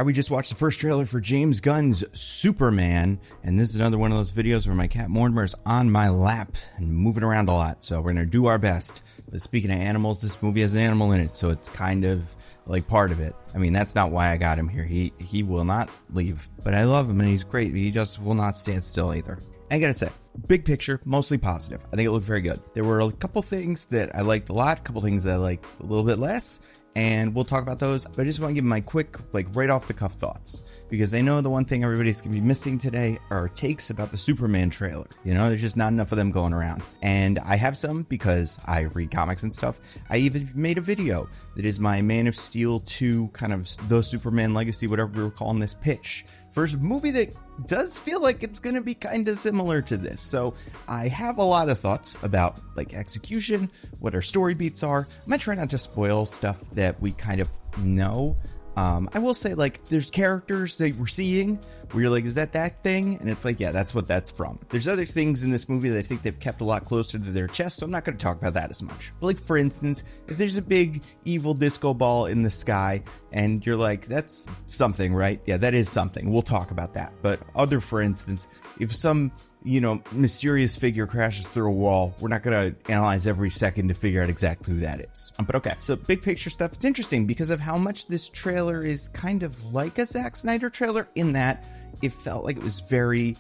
We just watched the first trailer for James Gunn's Superman, and this is another one of those videos where my cat Mortimer's on my lap and moving around a lot, so we're going to do our best. But speaking of animals, this movie has an animal in it, so it's kind of like part of it. I mean, that's not why I got him here. He will not leave, but I love him and he's great. He just will not stand still either. I gotta say, big picture, mostly positive. I think it looked very good. There were a couple things that I liked a lot, a couple things that I liked a little bit less, and we'll talk about those. But I just want to give my quick, right off the cuff thoughts, because I know the one thing everybody's gonna be missing today are takes about the Superman trailer. You know, there's just not enough of them going around, and I have some because I read comics and stuff. I even made a video that is my Man of Steel 2 kind of the Superman legacy, whatever we were calling this, pitch for a movie that does feel like it's going to be kind of similar to this. So I have a lot of thoughts about execution, what our story beats are. I'm going to try not to spoil stuff that we kind of know. I will say, there's characters that we're seeing where you're like, is that thing? And it's like, yeah, that's what that's from. There's other things in this movie that I think they've kept a lot closer to their chest, so I'm not going to talk about that as much. But for instance, if there's a big evil disco ball in the sky and you're like, that's something, right? Yeah, that is something. We'll talk about that. But for instance, if some mysterious figure crashes through a wall, we're not going to analyze every second to figure out exactly who that is. But okay, so big picture stuff. It's interesting because of how much this trailer is kind of like a Zack Snyder trailer in that it felt like it was very,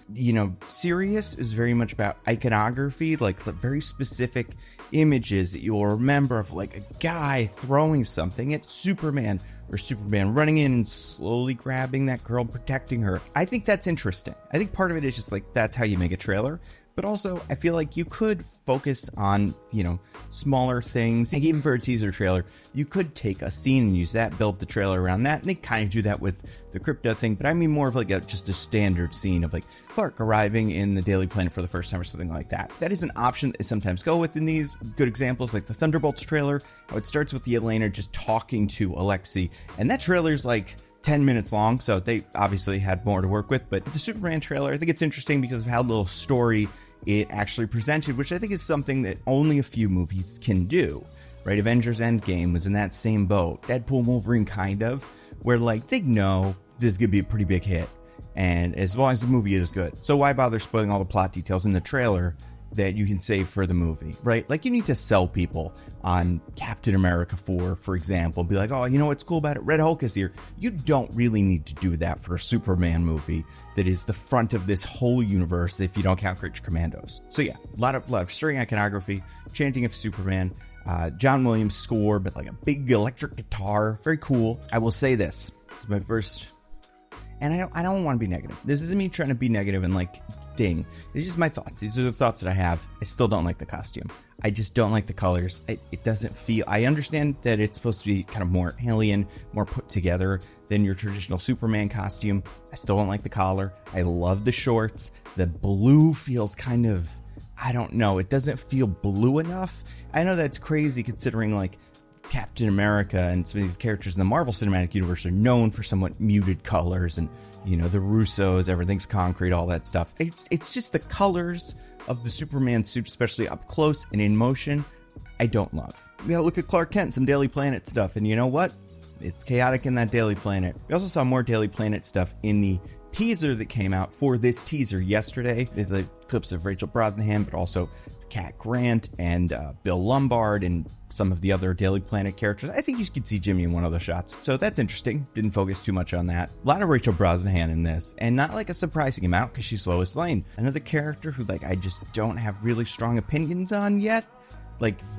serious. It was very much about iconography, very specific images that you'll remember of a guy throwing something at Superman, or Superman running in and slowly grabbing that girl, protecting her. I think that's interesting. I think part of it is just that's how you make a trailer. But also, I feel like you could focus on, smaller things. Even for a teaser trailer, you could take a scene and use that, build the trailer around that. And they kind of do that with the crypto thing. But I mean more of just a standard scene of Clark arriving in the Daily Planet for the first time or something like that. That is an option that I sometimes go with in these. Good examples like the Thunderbolts trailer, how it starts with the Elena just talking to Alexei. And that trailer's 10 minutes long, so they obviously had more to work with. But the Superman trailer, I think it's interesting because of how little story it actually presented, which I think is something that only a few movies can do, right? Avengers Endgame was in that same boat. Deadpool, Wolverine, kind of, where they know this is going to be a pretty big hit, and as long as the movie is good. So why bother spoiling all the plot details in the trailer that you can save for the movie, right? You need to sell people on Captain America 4, for example. Be like, oh, you know what's cool about it? Red Hulk is here. You don't really need to do that for a Superman movie that is the front of this whole universe if you don't count Creature Commandos. So yeah, a lot of string iconography, chanting of Superman, John Williams score, but a big electric guitar. Very cool. I will say this. It's my first... And I don't want to be negative. This isn't me trying to be negative and ding. These are just my thoughts. These are the thoughts that I have. I still don't like the costume. I just don't like the colors. It doesn't feel... I understand that it's supposed to be kind of more alien, more put together than your traditional Superman costume. I still don't like the collar. I love the shorts. The blue feels kind of... I don't know. It doesn't feel blue enough. I know that's crazy considering Captain America and some of these characters in the Marvel Cinematic Universe are known for somewhat muted colors, and the Russos, everything's concrete, all that stuff. It's just the colors of the Superman suit, especially up close and in motion, I don't love. We gotta look at Clark Kent, some Daily Planet stuff, and you know what? It's chaotic in that Daily Planet. We also saw more Daily Planet stuff in the teaser that came out for this teaser yesterday. There's clips of Rachel Brosnahan, but also Cat Grant and Bill Lombard and some of the other Daily Planet characters. I think you could see Jimmy in one of the shots, so that's interesting. Didn't focus too much on that. A lot of Rachel Brosnahan in this, and not a surprising amount because she's Lois Lane. Another character who I just don't have really strong opinions on yet.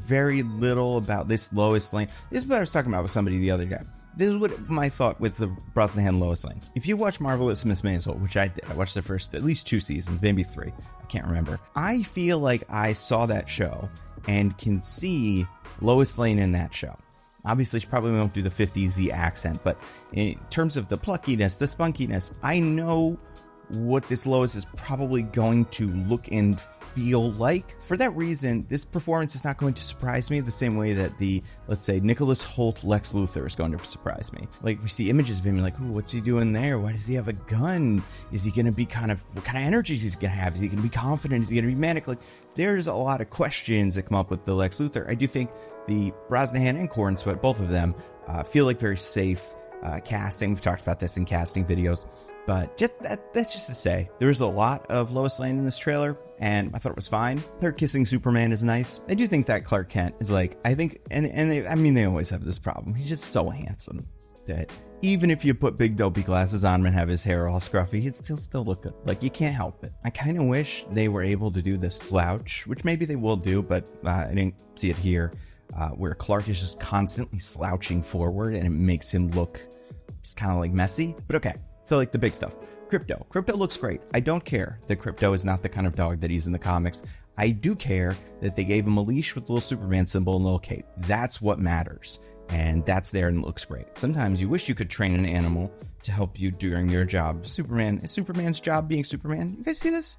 Very little about this Lois Lane. This is what I was talking about with somebody the other day. This is what my thought with the Brosnahan Lois Lane. If you watch Marvelous Miss Maisel, which I did, I watched the first at least 2 seasons, maybe 3. I can't remember. I feel like I saw that show and can see Lois Lane in that show. Obviously, she probably won't do the 50Z accent, but in terms of the pluckiness, the spunkiness, I know what this Lois is probably going to look and feel like. For that reason, this performance is not going to surprise me the same way that the, let's say, Nicholas Hoult Lex Luthor is going to surprise me. We see images of him, ooh, what's he doing there? Why does he have a gun? Is he going to be what kind of energies he's going to have? Is he going to be confident? Is he going to be manic? There's a lot of questions that come up with the Lex Luthor. I do think the Brosnahan and Corn Sweat, both of them, feel very safe. casting. We've talked about this in casting videos. But that's just to say, there's a lot of Lois Lane in this trailer, and I thought it was fine. Her kissing Superman is nice. I do think that Clark Kent is like, I think, they always have this problem. He's just so handsome that even if you put big dopey glasses on him and have his hair all scruffy, he'd still look good. Like, you can't help it. I kind of wish they were able to do the slouch, which maybe they will do, but I didn't see it here, where Clark is just constantly slouching forward and it makes him look just kind of like messy. But okay. So like the big stuff. Crypto looks great. I don't care that Crypto is not the kind of dog that he's in the comics. I do care that they gave him a leash with a little Superman symbol and a little cape. That's what matters. And that's there and it looks great. Sometimes you wish you could train an animal to help you during your job. Superman's job being Superman. You guys see this?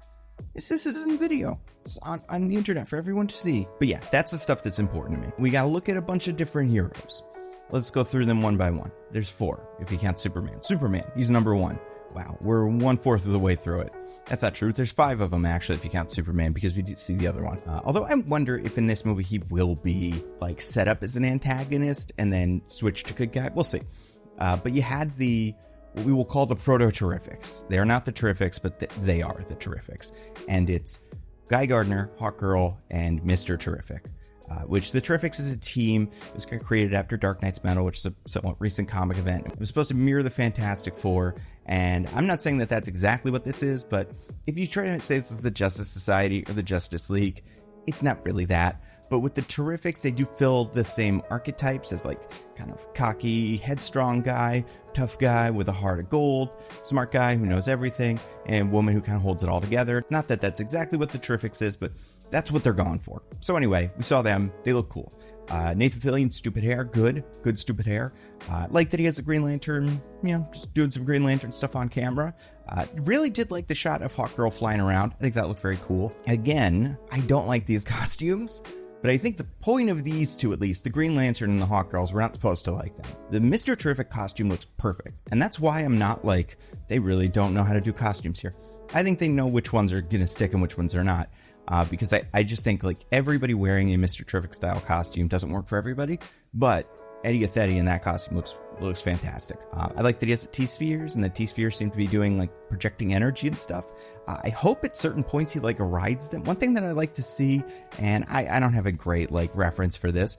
This is in video. It's on the internet for everyone to see. But yeah, that's the stuff that's important to me. We gotta look at a bunch of different heroes. Let's go through them one by one. There's 4, if you count Superman. Superman, he's number 1. Wow, we're 1/4 of the way through it. That's not true. There's 5 of them, actually, if you count Superman, because we did see the other one. Although I wonder if in this movie he will be, like, set up as an antagonist and then switch to good guy. We'll see. But you had what we will call the Proto-Terrifics. They are not the Terrifics, but they are the Terrifics. And it's Guy Gardner, Hawkgirl, and Mr. Terrific. Which the Terrifics is a team. It was created after Dark Knight's Metal, which is a somewhat recent comic event. It was supposed to mirror the Fantastic Four, and I'm not saying that that's exactly what this is, but if you try to say this is the Justice Society or the Justice League, it's not really that. But with the Terrifics, they do fill the same archetypes as like kind of cocky, headstrong guy, tough guy with a heart of gold, smart guy who knows everything, and woman who kind of holds it all together. Not that that's exactly what the Terrifics is, but that's what they're going for. So anyway, we saw them. They look cool. Nathan Fillion, stupid hair. Good stupid hair. Like that he has a Green Lantern, just doing some Green Lantern stuff on camera. Really did like the shot of Hawkgirl flying around. I think that looked very cool. Again, I don't like these costumes, but I think the point of these two, at least, the Green Lantern and the Hawkgirls, we're not supposed to like them. The Mr. Terrific costume looks perfect. And that's why I'm not like, they really don't know how to do costumes here. I think they know which ones are going to stick and which ones are not. Because I just think like everybody wearing a Mr. Terrific style costume doesn't work for everybody, but Eddie Gathetti in that costume looks fantastic. I like that he has the T-spheres, and the T-spheres seem to be doing like projecting energy and stuff. I hope at certain points he like rides them. One thing that I like to see, and I don't have a great like reference for this,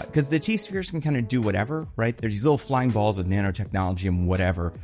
because the T-spheres can kind of do whatever, right? There's these little flying balls of nanotechnology and whatever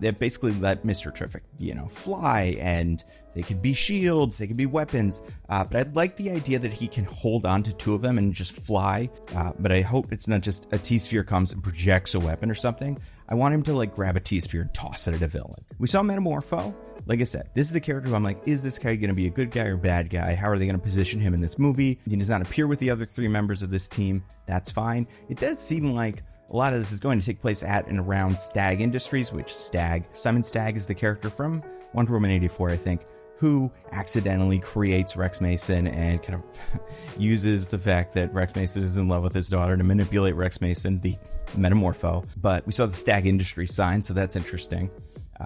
that basically let Mr. Terrific, fly, and they could be shields, they could be weapons. But I like the idea that he can hold on to 2 of them and just fly. But I hope it's not just a T-sphere comes and projects a weapon or something. I want him to like grab a T-sphere and toss it at a villain. We saw Metamorpho. Like I said, this is a character who I'm like, is this guy going to be a good guy or bad guy? How are they going to position him in this movie? He does not appear with the other 3 members of this team. That's fine. It does seem like a lot of this is going to take place at and around Stagg Industries, which Simon Stagg is the character from Wonder Woman 84, I think, who accidentally creates Rex Mason and kind of uses the fact that Rex Mason is in love with his daughter to manipulate Rex Mason, the Metamorpho. But we saw the Stagg Industries sign, so that's interesting.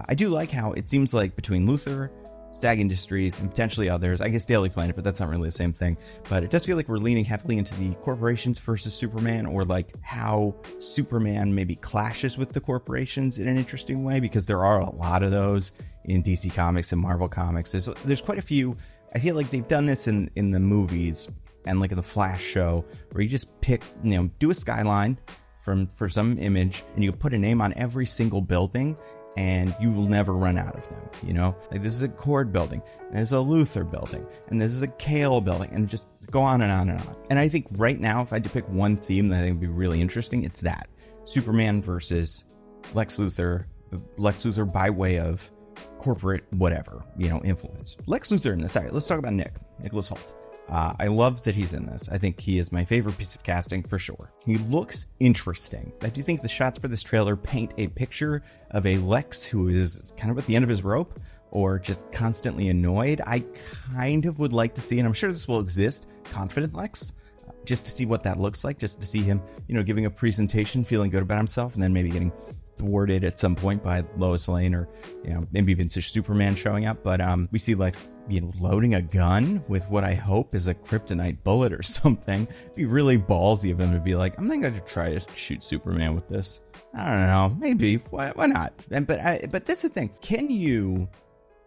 I do like how it seems like between Luthor, Stagg Industries, and potentially others, I guess Daily Planet, but that's not really the same thing. But it does feel like we're leaning heavily into the corporations versus Superman, or like how Superman maybe clashes with the corporations in an interesting way, because there are a lot of those in DC Comics and Marvel Comics. There's quite a few. I feel like they've done this in the movies and like in the Flash show, where you just pick, do a skyline for some image, and you put a name on every single building, and you will never run out of them, Like this is a Cord building, and there's a Luthor building, and this is a Kale building, and just go on and on and on. And I think right now, if I had to pick one theme that I think would be really interesting, it's that. Superman versus Lex Luthor by way of corporate whatever, influence. Lex Luthor in this. All right, let's talk about Nicholas Hoult. I love that he's in this. I think he is my favorite piece of casting for sure. He looks interesting. I do think the shots for this trailer paint a picture of a Lex who is kind of at the end of his rope, or just constantly annoyed. I kind of would like to see, and I'm sure this will exist, confident Lex, just to see what that looks like, just to see him, giving a presentation, feeling good about himself, and then maybe getting thwarted at some point by Lois Lane or, maybe even Superman showing up. But we see Lex, loading a gun with what I hope is a kryptonite bullet or something. It'd be really ballsy of him to be like, I'm not going to try to shoot Superman with this. I don't know. Maybe. Why not? But this is the thing. Can you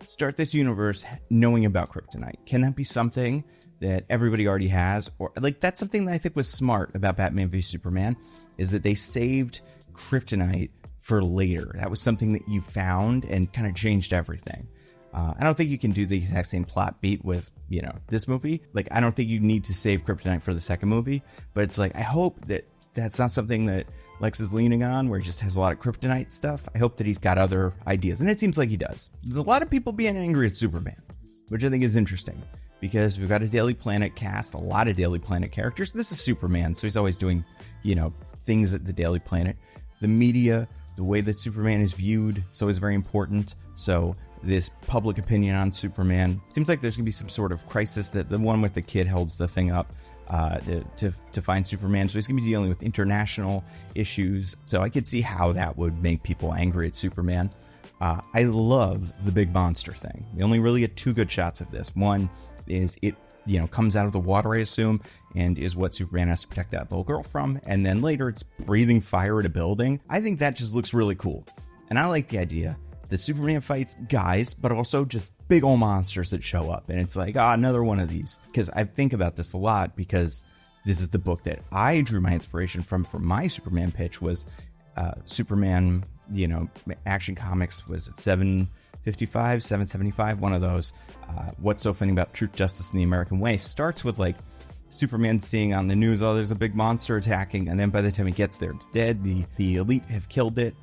start this universe knowing about kryptonite? Can that be something that everybody already has? Or that's something that I think was smart about Batman v Superman, is that they saved kryptonite for later. That was something that you found and kind of changed everything. I don't think you can do the exact same plot beat with, this movie. I don't think you need to save kryptonite for the second movie, but it's I hope that that's not something that Lex is leaning on, where he just has a lot of kryptonite stuff. I hope that he's got other ideas, and it seems like he does. There's a lot of people being angry at Superman, which I think is interesting, because we've got a Daily Planet cast, a lot of Daily Planet characters. This is Superman, so he's always doing, things at the Daily Planet. The media, the way that Superman is viewed, is always very important. So this public opinion on Superman, seems like there's going to be some sort of crisis. That the one with the kid holds the thing up to find Superman. So he's going to be dealing with international issues. So I could see how that would make people angry at Superman. I love the big monster thing. We only really get two good shots of this. One is it, comes out of the water, I assume, and is what Superman has to protect that little girl from. And then later it's breathing fire at a building. I think that just looks really cool. And I like the idea that Superman fights guys, but also just big old monsters that show up. And it's another one of these. Because I think about this a lot, because this is the book that I drew my inspiration from for my Superman pitch. Was Superman, Action Comics, was it 755, 775, one of those. What's so funny about Truth, Justice, and the American Way starts with Superman seeing on the news, oh, there's a big monster attacking, and then by the time he gets there, it's dead. The elite have killed it.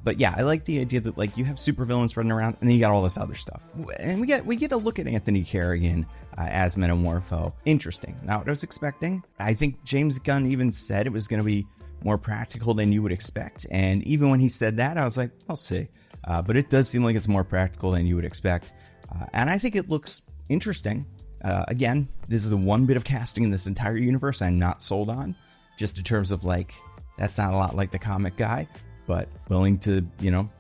But yeah, I like the idea that you have supervillains running around, and then you got all this other stuff, and we get a look at Anthony Carrigan as Metamorpho. Interesting. Not what I was expecting. I think James Gunn even said it was going to be more practical than you would expect, and even when he said that, I was like, I'll see. But it does seem like it's more practical than you would expect, and I think it looks interesting. Again, this is the one bit of casting in this entire universe I'm not sold on, just in terms of that's not a lot like the comic guy, but willing to,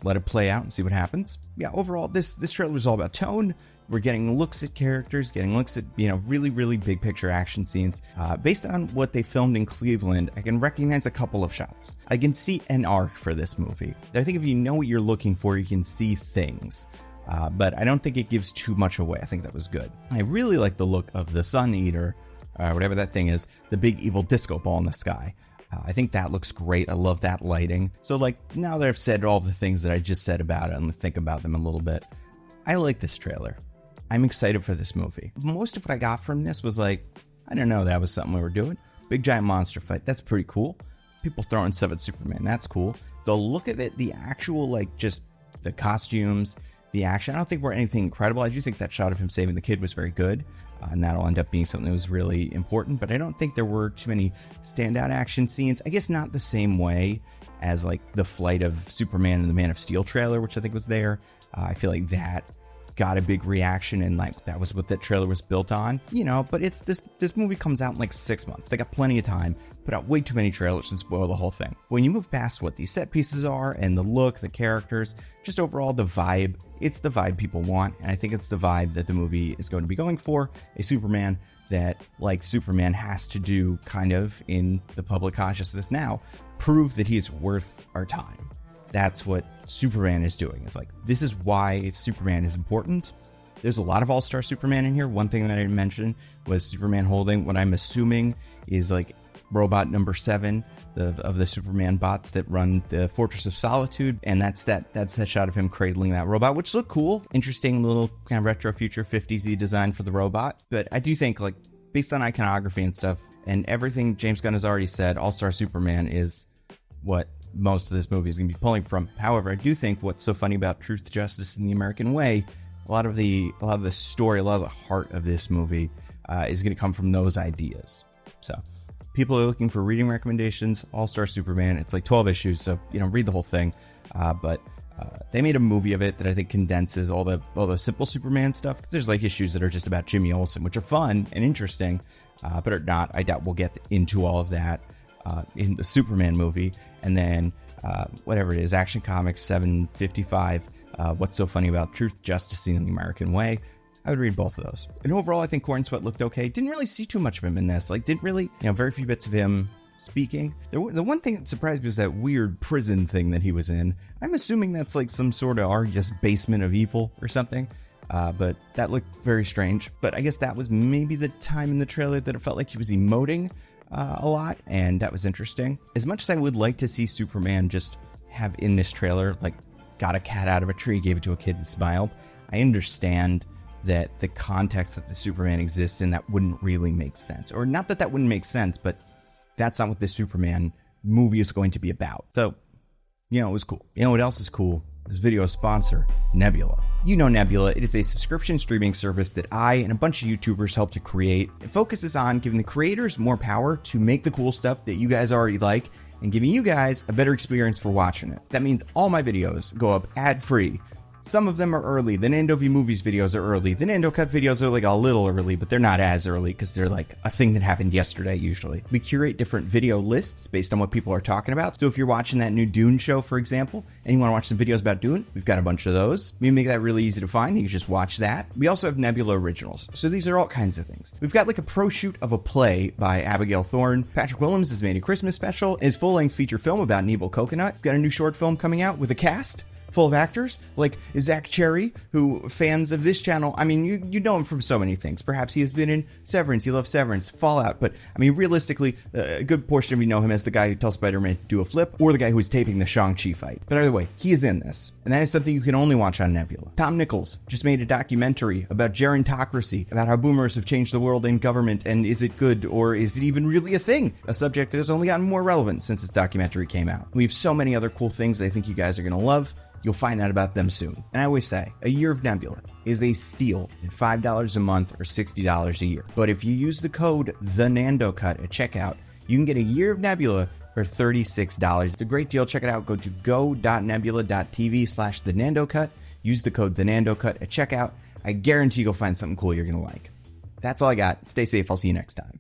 let it play out and see what happens. Yeah, overall, this trailer was all about tone. We're getting looks at characters, getting looks at, really, really big picture action scenes. Based on what they filmed in Cleveland, I can recognize a couple of shots. I can see an arc for this movie. I think if you know what you're looking for, you can see things. But I don't think it gives too much away. I think that was good. I really like the look of the Sun Eater, whatever that thing is, the big evil disco ball in the sky. I think that looks great. I love that lighting. So now that I've said all the things that I just said about it, and think about them a little bit, I like this trailer. I'm excited for this movie. Most of what I got from this was I don't know, that was something we were doing. Big giant monster fight, that's pretty cool. People throwing stuff at Superman, that's cool. The look of it, the actual just the costumes, the action, I don't think we're anything incredible. I do think that shot of him saving the kid was very good, and that'll end up being something that was really important, but I don't think there were too many standout action scenes. I guess not the same way as the flight of Superman in the Man of Steel trailer, which I think was there. I feel like that got a big reaction, and that was what that trailer was built on, but it's this movie comes out in 6 months. They got plenty of time, put out way too many trailers and spoil the whole thing. When you move past what these set pieces are and the look, the characters, just overall the vibe, it's the vibe people want, and I think it's the vibe that the movie is going to be going for. A Superman that, like Superman, has to do kind of in the public consciousness now, prove that he is worth our time. That's what Superman is doing. It's this is why Superman is important. There's a lot of all-star Superman in here. One thing that I didn't mention was Superman holding what I'm assuming is robot number 7 of the Superman bots that run the Fortress of Solitude, and that's that shot of him cradling that robot, which looked cool. Interesting little kind of retro future 50s design for the robot. But I do think based on iconography and stuff and everything James Gunn has already said, All-Star Superman is what most of this movie is going to be pulling from. However, I do think what's so funny about Truth, Justice, and the American Way, a lot of the story, a lot of the heart of this movie is going to come from those ideas. So people are looking for reading recommendations. All-Star Superman, it's 12 issues, so read the whole thing. But they made a movie of it that I think condenses all the simple Superman stuff, because there's issues that are just about Jimmy Olsen, which are fun and interesting, but are not. I doubt we'll get into all of that in the Superman movie. And then whatever it is, Action Comics 755, What's So Funny About Truth, Justice in the American Way. I would read both of those. And overall, I think Corn Sweat looked okay. Didn't really see too much of him in this. Like, didn't really, very few bits of him speaking. The one thing that surprised me was that weird prison thing that he was in. I'm assuming that's like some sort of Argus basement of evil or something. But that looked very strange. But I guess that was maybe the time in the trailer that it felt like he was emoting a lot. And that was interesting. As much as I would like to see Superman just have in this trailer, like, got a cat out of a tree, gave it to a kid and smiled, I understand that the context that the Superman exists in, that wouldn't really make sense. Or not that that wouldn't make sense, but that's not what this Superman movie is going to be about. So, it was cool. You know what else is cool? This video sponsor, Nebula. You know Nebula. It is a subscription streaming service that I and a bunch of YouTubers helped to create. It focuses on giving the creators more power to make the cool stuff that you guys already like and giving you guys a better experience for watching it. That means all my videos go up ad-free. Some of them are early. The Nando V Movies videos are early. The Nando Cut videos are like a little early, but they're not as early because they're like a thing that happened yesterday usually. We curate different video lists based on what people are talking about. So if you're watching that new Dune show, for example, and you want to watch some videos about Dune, we've got a bunch of those. We make that really easy to find. You can just watch that. We also have Nebula Originals. So these are all kinds of things. We've got like a pro shoot of a play by Abigail Thorne. Patrick Willems has made a Christmas special. His full-length feature film about an evil coconut. He's got a new short film coming out with a cast full of actors like Zach Cherry, who fans of this channel, I mean, you know him from so many things. Perhaps he has been in Severance. He loves Severance, Fallout. But I mean, realistically, a good portion of you know him as the guy who tells Spider-Man to do a flip, or the guy who was taping the Shang-Chi fight. But either way, he is in this, and that is something you can only watch on Nebula. Tom Nichols just made a documentary about gerontocracy, about how boomers have changed the world and government, and is it good, or is it even really a thing? A subject that has only gotten more relevant since this documentary came out. We have so many other cool things I think you guys are going to love. You'll find out about them soon. And I always say, a year of Nebula is a steal at $5 a month or $60 a year. But if you use the code TheNandoCut at checkout, you can get a year of Nebula for $36. It's a great deal. Check it out. Go to go.nebula.tv/TheNandoCut. Use the code TheNandoCut at checkout. I guarantee you'll find something cool you're going to like. That's all I got. Stay safe. I'll see you next time.